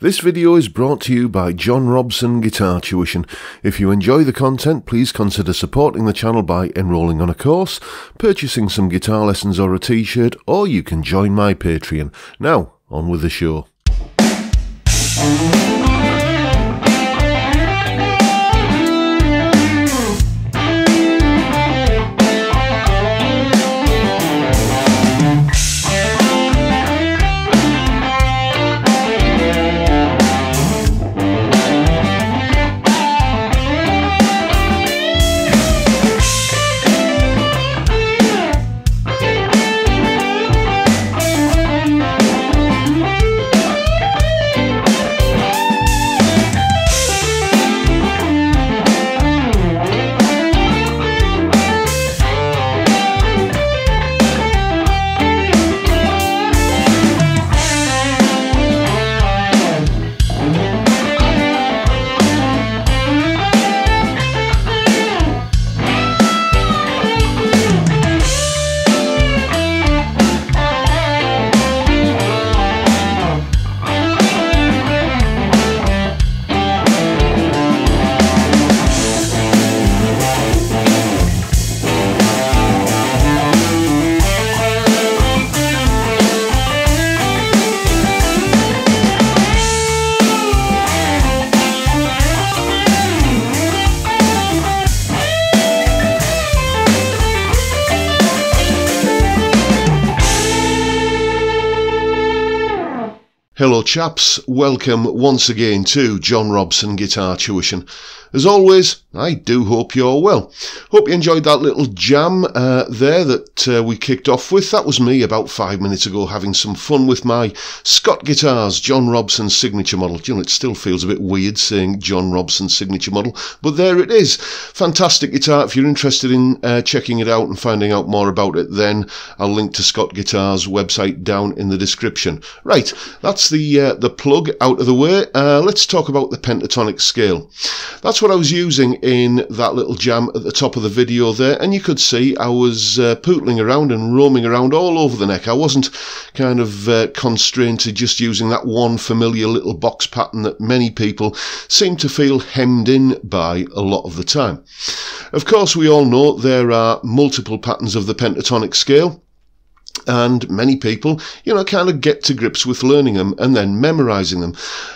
This video is brought to you by John Robson Guitar Tuition. If you enjoy the content, please consider supporting the channel by enrolling on a course, purchasing some guitar lessons or a t-shirt, or you can join my Patreon. Now, on with the show. Hello chaps, welcome once again to John Robson Guitar Tuition. As always, I do hope you're well. Hope you enjoyed that little jam there that we kicked off with. That was me about 5 minutes ago having some fun with my Scott Guitars John Robson signature model. You know, it still feels a bit weird saying John Robson signature model, but there it is. Fantastic guitar. If you're interested in checking it out and finding out more about it, then I'll link to Scott Guitars website down in the description. Right, that's the plug out of the way. Let's talk about the pentatonic scale. That's what I was using in that little jam at the top of the video there, and you could see I was pootling around and roaming around all over the neck. I wasn't kind of constrained to just using that one familiar little box pattern that many people seem to feel hemmed in by a lot of the time. Of course, we all know there are multiple patterns of the pentatonic scale, and many people, you know, kind of get to grips with learning them and then memorizing them.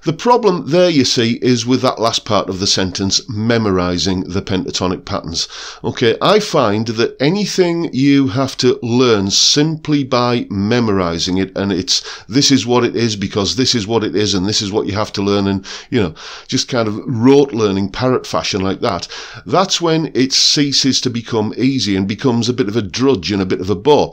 The problem there, you see, is with that last part of the sentence, memorizing the pentatonic patterns. Okay, I find that anything you have to learn simply by memorizing it, and it's this is what it is because this is what it is and this is what you have to learn, and, you know, just kind of rote learning, parrot fashion like that, that's when it ceases to become easy and becomes a bit of a drudge and a bit of a bore.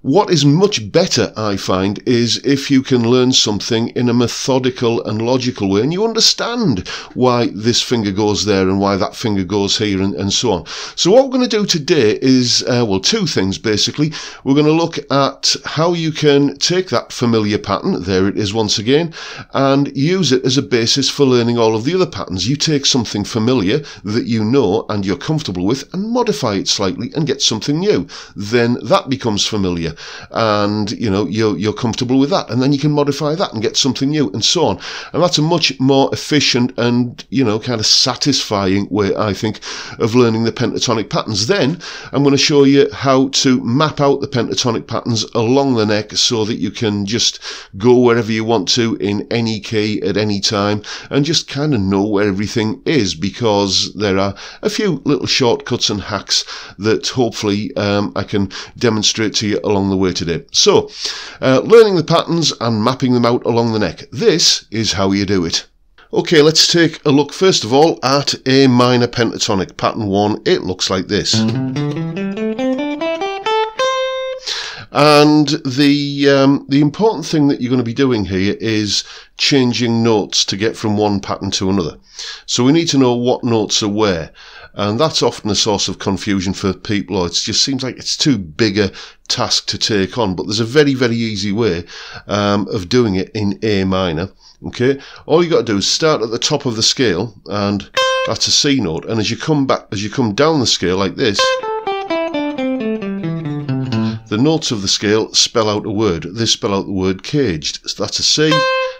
What is much better, I find, is if you can learn something in a methodical and logical way and you understand why this finger goes there and why that finger goes here and so on. So what we're going to do today is, well, two things basically. We're going to look at how you can take that familiar pattern, there it is once again, and use it as a basis for learning all of the other patterns. You take something familiar that you know and you're comfortable with and modify it slightly and get something new. Then that becomes familiar. And you know you're comfortable with that, and then you can modify that and get something new and so on, and that's a much more efficient and, you know, kind of satisfying way, I think, of learning the pentatonic patterns. Then I'm going to show you how to map out the pentatonic patterns along the neck so that you can just go wherever you want to in any key at any time and just kind of know where everything is, because there are a few little shortcuts and hacks that hopefully I can demonstrate to you along the way today. So, learning the patterns and mapping them out along the neck. This is how you do it. Okay, let's take a look first of all at A minor pentatonic pattern 1. It looks like this. And the important thing that you're going to be doing here is changing notes to get from one pattern to another. So we need to know what notes are where. And that's often a source of confusion for people, or it just seems like it's too big a task to take on. But there's a very, very easy way of doing it in A minor. Okay, all you got to do is start at the top of the scale, and that's a C note. And as you come down the scale like this, the notes of the scale spell out a word. They spell out the word caged. So that's a C,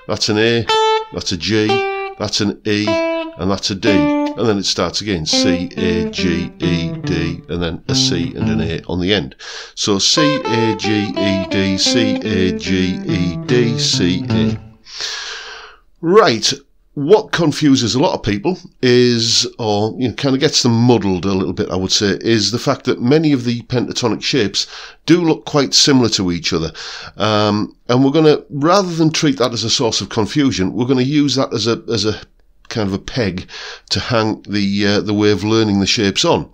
that's an A, that's a G, that's an E, and that's a D. And then it starts again, C, A, G, E, D, and then a C and an A on the end. So C, A, G, E, D, C, A, G, E, D, C, A. Right. What confuses a lot of people is, or kind of gets them muddled a little bit, I would say, is the fact that many of the pentatonic shapes do look quite similar to each other. And we're going to, rather than treat that as a source of confusion, we're going to use that as a kind of a peg to hang the way of learning the shapes on.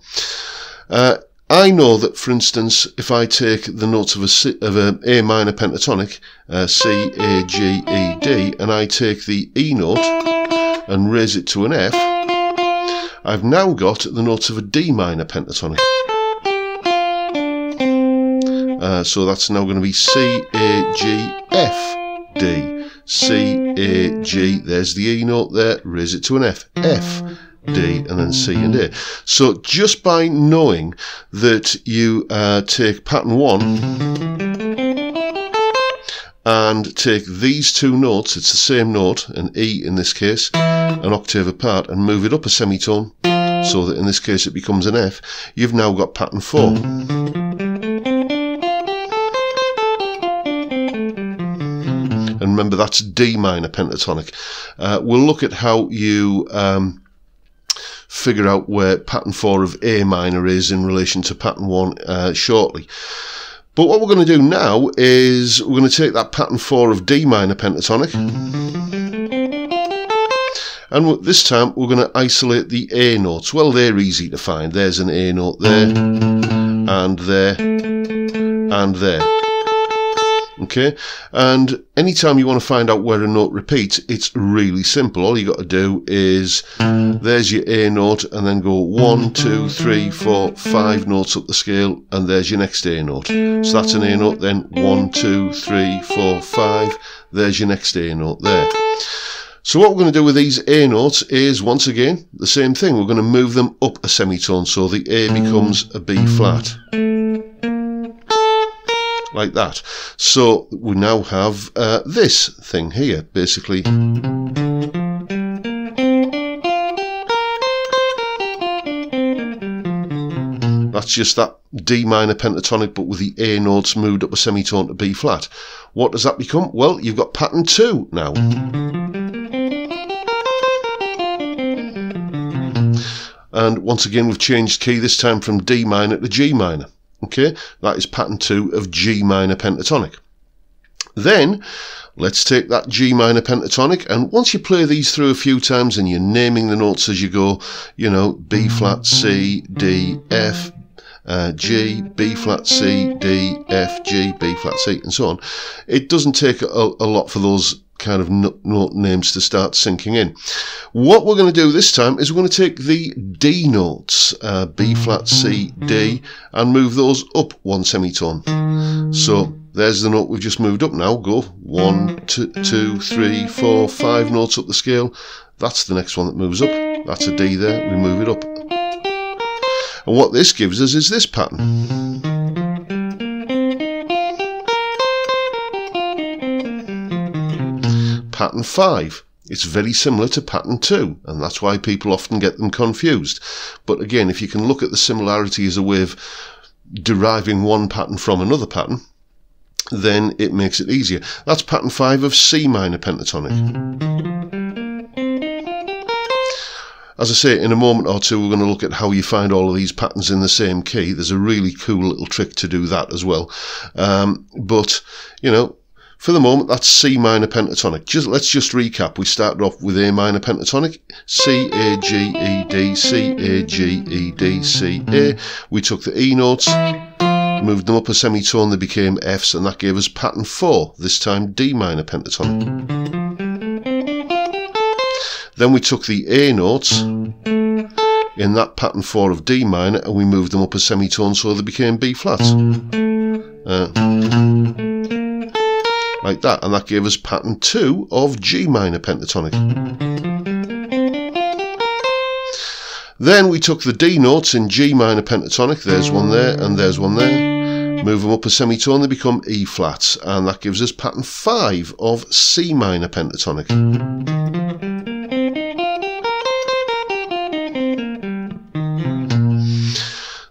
I know that, for instance, if I take the notes of a A minor pentatonic, C, A, G, E, D, and I take the E note and raise it to an F, I've now got the notes of a D minor pentatonic. So that's now going to be C, A, G, F, D. C, A, G, there's the E note there, raise it to an F, F, D, and then C and A. So just by knowing that you take pattern 1 and take these two notes, it's the same note, an E in this case, an octave apart, and move it up a semitone, so that in this case it becomes an F, you've now got pattern 4. And remember, that's D minor pentatonic. We'll look at how you figure out where pattern 4 of A minor is in relation to pattern 1 shortly. But what we're going to do now is we're going to take that pattern 4 of D minor pentatonic, and this time we're going to isolate the A notes. Well, they're easy to find. There's an A note there, and there, and there. Okay, and anytime you want to find out where a note repeats, it's really simple. All you got to do is, there's your A note, and then go 1, 2, 3, 4, 5 notes up the scale, and there's your next A note. So that's an A note, then 1, 2, 3, 4, 5, there's your next A note there. So what we're going to do with these A notes is, once again, the same thing. We're going to move them up a semitone, so the A becomes a B flat. Like that. So we now have this thing here, basically. That's just that D minor pentatonic, but with the A notes moved up a semitone to B flat. What does that become? Well, you've got pattern 2 now. And once again, we've changed key, this time from D minor to G minor. Okay, that is pattern 2 of G minor pentatonic. Then, let's take that G minor pentatonic, and once you play these through a few times and you're naming the notes as you go, you know, B flat, C, D, F, G, B flat, C, D, F, G, B flat, C, and so on. It doesn't take a lot for those kind of note names to start sinking in. What we're going to do this time is we're going to take the D notes, B flat, C, D, and move those up one semitone. So there's the note we've just moved up now. Go 1, 2, 3, 4, 5 notes up the scale. That's the next one that moves up. That's a D there. We move it up. And what this gives us is this pattern. Pattern 5. It's very similar to pattern 2, and that's why people often get them confused. But again, if you can look at the similarity as a way of deriving one pattern from another pattern, then it makes it easier. That's pattern 5 of C minor pentatonic. As I say, in a moment or two, we're going to look at how you find all of these patterns in the same key. There's a really cool little trick to do that as well. But, you know, for the moment, that's C minor pentatonic. Let's just recap. We started off with A minor pentatonic, C, A, G, E, D, C, A, G, E, D, C, A. We took the E notes, moved them up a semitone, they became Fs, and that gave us pattern 4, this time D minor pentatonic. Then we took the A notes in that pattern 4 of D minor, and we moved them up a semitone, so they became B flats. Like that, and that gave us pattern 2 of G minor pentatonic. Then we took the D notes in G minor pentatonic, there's one there and there's one there, Move them up a semitone, they become E flats, and that gives us pattern 5 of C minor pentatonic.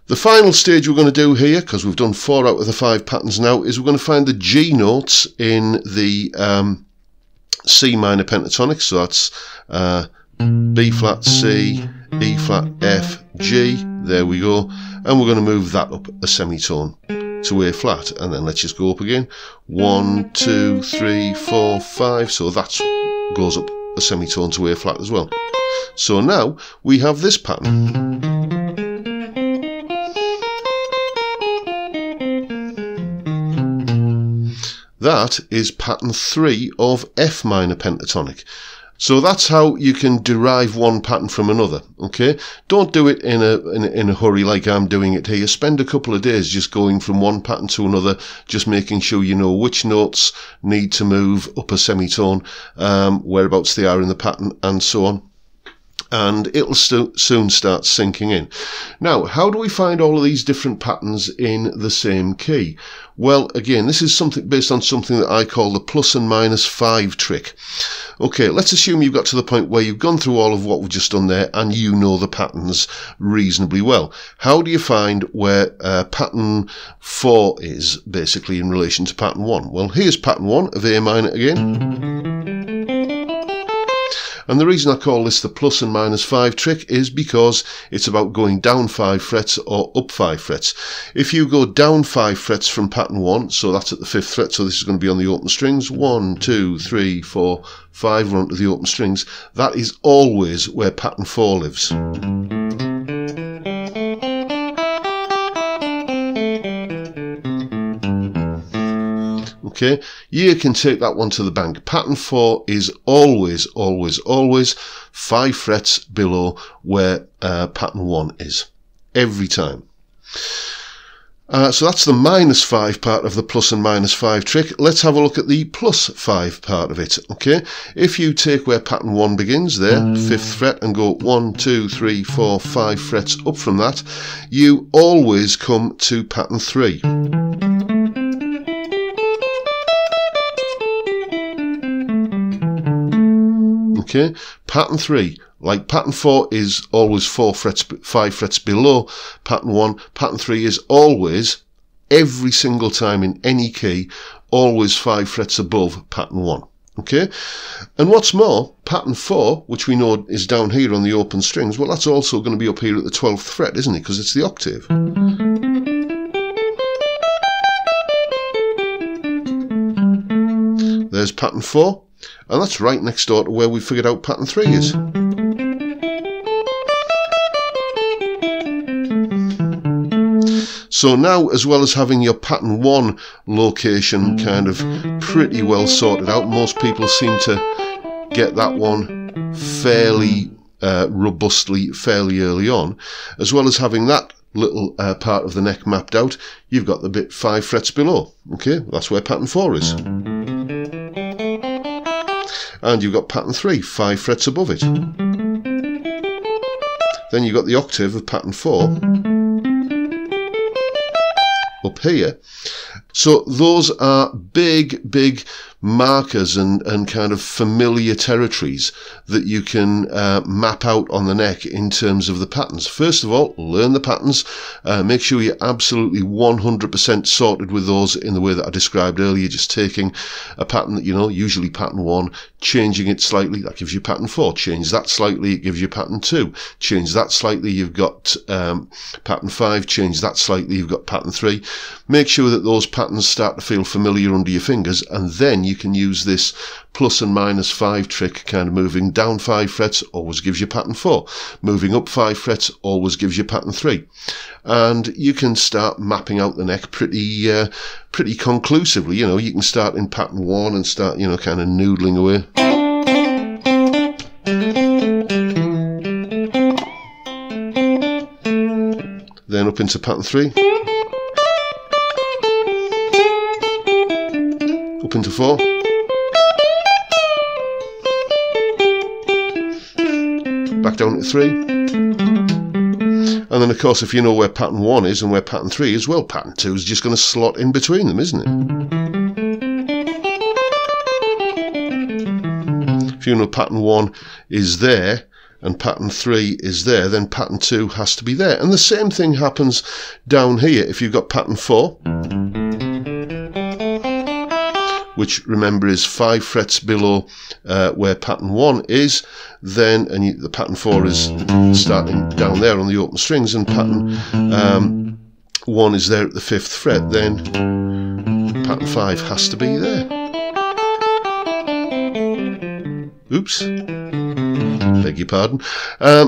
The final stage we're going to do here, because we've done 4 out of the 5 patterns now, is we're going to find the G notes in the C minor pentatonic. So that's B flat C, E flat F, G. There we go. And we're going to move that up a semitone to A flat, and then let's just go up again. 1, 2, 3, 4, 5. So that goes up a semitone to A flat as well. So now we have this pattern. That is pattern 3 of F minor pentatonic. So that's how you can derive one pattern from another. Okay, don't do it in a hurry like I'm doing it here. Spend a couple of days just going from one pattern to another, just making sure you know which notes need to move up a semitone, whereabouts they are in the pattern, and so on. And it'll soon start sinking in. Now, how do we find all of these different patterns in the same key? Well, again, this is something based on something that I call the plus and minus 5 trick. Okay, let's assume you've got to the point where you've gone through all of what we've just done there and you know the patterns reasonably well. How do you find where pattern 4 is, basically, in relation to pattern 1? Well, here's pattern 1 of A minor again. And the reason I call this the plus and minus 5 trick is because it's about going down 5 frets or up 5 frets. If you go down 5 frets from pattern 1, so that's at the 5th fret, so this is going to be on the open strings, 1, 2, 3, 4, 5 run to the open strings, that is always where pattern 4 lives. Okay, you can take that one to the bank. Pattern 4 is always, always, always 5 frets below where pattern 1 is. Every time. So that's the minus 5 part of the plus and minus 5 trick. Let's have a look at the plus 5 part of it. Okay, if you take where pattern 1 begins there, 5th fret, and go 1, 2, 3, 4, 5 frets up from that, you always come to pattern 3. Okay, pattern 3, like pattern 4 is always 5 frets below pattern 1, pattern 3 is always, every single time in any key, always 5 frets above pattern 1. Okay, and what's more, pattern 4, which we know is down here on the open strings, well, that's also going to be up here at the 12th fret, isn't it? Because it's the octave. There's pattern 4. And that's right next door to where we figured out pattern 3 is. So now, as well as having your pattern 1 location kind of pretty well sorted out, most people seem to get that one fairly robustly, fairly early on, as well as having that little part of the neck mapped out, you've got the bit 5 frets below. Okay, that's where pattern 4 is. And you've got pattern 3, 5 frets above it. Then you've got the octave of pattern 4 up here. So those are big, big markers and kind of familiar territories that you can map out on the neck in terms of the patterns. First of all, learn the patterns. Make sure you're absolutely 100% sorted with those in the way that I described earlier, just taking a pattern that you know, usually pattern 1, changing it slightly, that gives you pattern 4. Change that slightly, it gives you pattern 2. Change that slightly, you've got pattern 5. Change that slightly, you've got pattern 3. Make sure that those patterns start to feel familiar under your fingers, and then you can use this plus and minus 5 trick, kind of moving down 5 frets always gives you pattern 4. Moving up 5 frets always gives you pattern 3. And you can start mapping out the neck pretty conclusively. You know, you can start in pattern 1 and start, you know, kind of noodling away. Then up into pattern 3. Up into 4. Back down to 3. And then of course if you know where pattern 1 is and where pattern 3 is, well, pattern 2 is just going to slot in between them, isn't it? If you know pattern 1 is there and pattern 3 is there, then pattern 2 has to be there. And the same thing happens down here. If you've got pattern 4, which remember is 5 frets below where pattern 1 is, then, and the pattern 4 is starting down there on the open strings, and pattern 1 is there at the 5th fret, then pattern 5 has to be there. Oops, beg your pardon.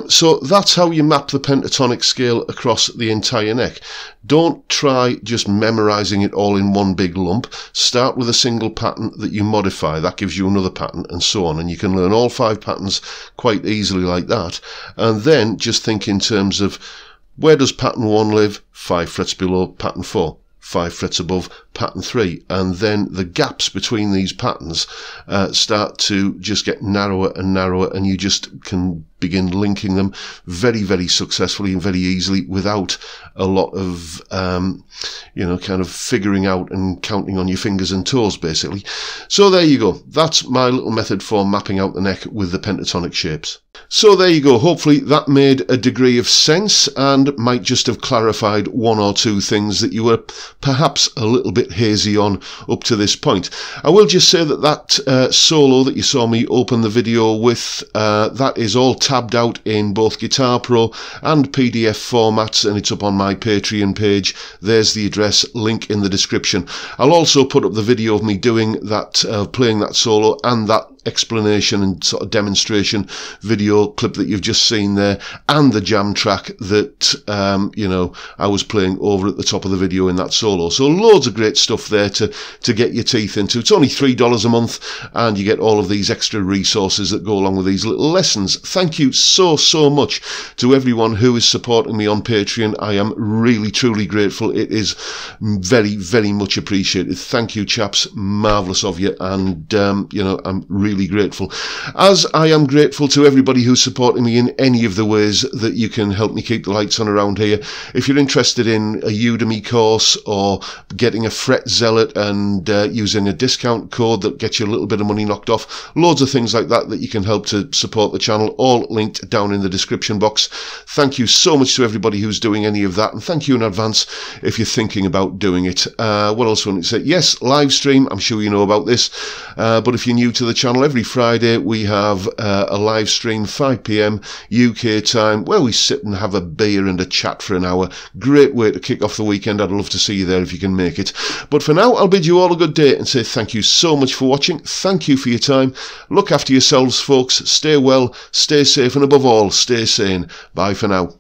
So that's how you map the pentatonic scale across the entire neck. Don't try just memorizing it all in one big lump. Start with a single pattern that you modify. That gives you another pattern, and so on. And you can learn all 5 patterns quite easily like that. And then just think in terms of, where does pattern 1 live? 5 frets below pattern 4. 5 frets above pattern 3, and then the gaps between these patterns start to just get narrower and narrower, and you just can begin linking them very, very successfully and very easily without a lot of you know, kind of figuring out and counting on your fingers and toes, basically. So there you go. That's my little method for mapping out the neck with the pentatonic shapes. So there you go. Hopefully that made a degree of sense and might just have clarified 1 or 2 things that you were perhaps a little bit hazy on up to this point. I will just say that that solo that you saw me open the video with, that is all tabbed out in both Guitar Pro and PDF formats, and it's up on my Patreon page. There's the address, link in the description. I'll also put up the video of me doing that, playing that solo, and that explanation and sort of demonstration video clip that you've just seen there, and the jam track that you know, I was playing over at the top of the video in that solo. So loads of great stuff there to get your teeth into. It's only $3 a month, and you get all of these extra resources that go along with these little lessons. Thank you so much to everyone who is supporting me on Patreon. I am really truly grateful. It is very, very much appreciated. Thank you, chaps. Marvellous of you, and you know, I'm really grateful, as I am grateful to everybody who's supporting me in any of the ways that you can help me keep the lights on around here. If you're interested in a Udemy course or getting a Fret Zealot and using a discount code that gets you a little bit of money knocked off, loads of things like that that you can help to support the channel, all linked down in the description box. Thank you so much to everybody who's doing any of that, and thank you in advance if you're thinking about doing it. What else want to say? Yes, live stream, I'm sure you know about this, but if you're new to the channel, every Friday we have a live stream, 5 PM UK time, where we sit and have a beer and a chat for an hour. Great way to kick off the weekend. I'd love to see you there if you can make it. But for now, I'll bid you all a good day and say thank you so much for watching. Thank you for your time. Look after yourselves, folks. Stay well, stay safe, and above all, stay sane. Bye for now.